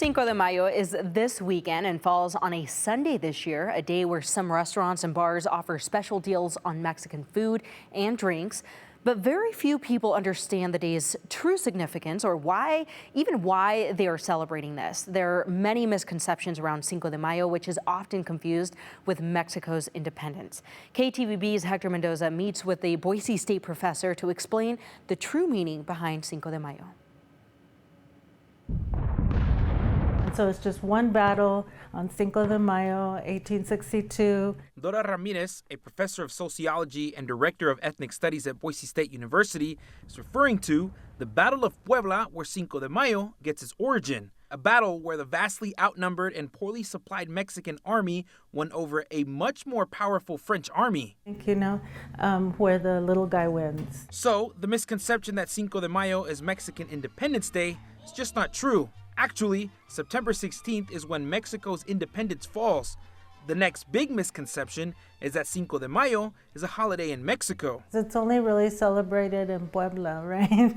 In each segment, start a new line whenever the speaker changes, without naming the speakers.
Cinco de Mayo is this weekend and falls on a Sunday this year, a day where some restaurants and bars offer special deals on Mexican food and drinks. But very few people understand the day's true significance or why they are celebrating this. There are many misconceptions around Cinco de Mayo, which is often confused with Mexico's independence. KTVB's Hector Mendoza meets with a Boise State professor to explain the true meaning behind Cinco de Mayo.
So it's just one battle on Cinco de Mayo, 1862.
Dora Ramirez, a professor of sociology and director of ethnic studies at Boise State University, is referring to the Battle of Puebla, where Cinco de Mayo gets its origin. A battle where the vastly outnumbered and poorly supplied Mexican army won over a much more powerful French army.
Where the little guy wins.
So the misconception that Cinco de Mayo is Mexican Independence Day is just not true. Actually, September 16th is when Mexico's independence falls. The next big misconception is that Cinco de Mayo is a holiday in Mexico.
It's only really celebrated in Puebla, right?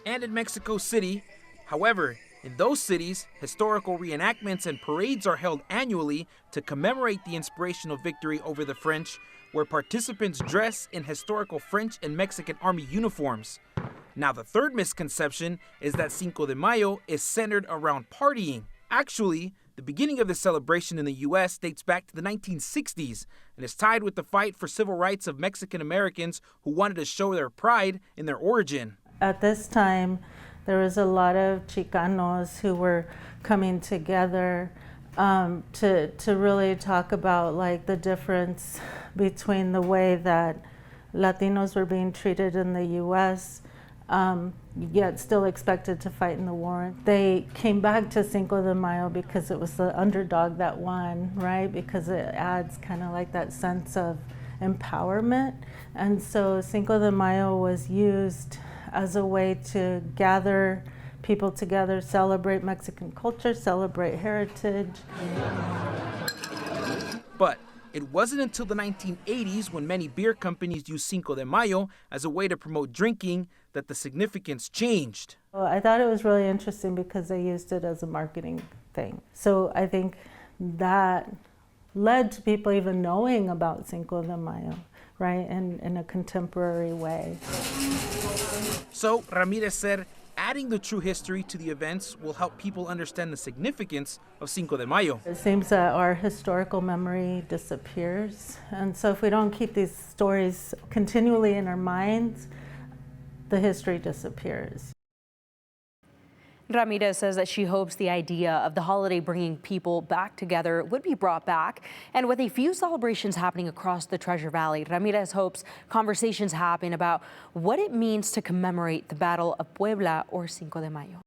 And in Mexico City. However, in those cities, historical reenactments and parades are held annually to commemorate the inspirational victory over the French, where participants dress in historical French and Mexican army uniforms. Now, the third misconception is that Cinco de Mayo is centered around partying. Actually, the beginning of the celebration in the U.S. dates back to the 1960s and is tied with the fight for civil rights of Mexican Americans who wanted to show their pride in their origin.
At this time, there was a lot of Chicanos who were coming together to really talk about the difference between the way that Latinos were being treated in the U.S., yet still expected to fight in the war. They came back to Cinco de Mayo because it was the underdog that won, right? Because it adds kind of like that sense of empowerment. And so Cinco de Mayo was used as a way to gather people together, celebrate Mexican culture, celebrate heritage.
But it wasn't until the 1980s, when many beer companies used Cinco de Mayo as a way to promote drinking, that the significance changed.
Well, I thought it was really interesting because they used it as a marketing thing. So I think that led to people even knowing about Cinco de Mayo, right, in a contemporary way.
So Ramirez said, adding the true history to the events will help people understand the significance of Cinco de Mayo.
It seems that our historical memory disappears. And so if we don't keep these stories continually in our minds, the history disappears.
Ramirez says that she hopes the idea of the holiday bringing people back together would be brought back. And with a few celebrations happening across the Treasure Valley, Ramirez hopes conversations happen about what it means to commemorate the Battle of Puebla or Cinco de Mayo.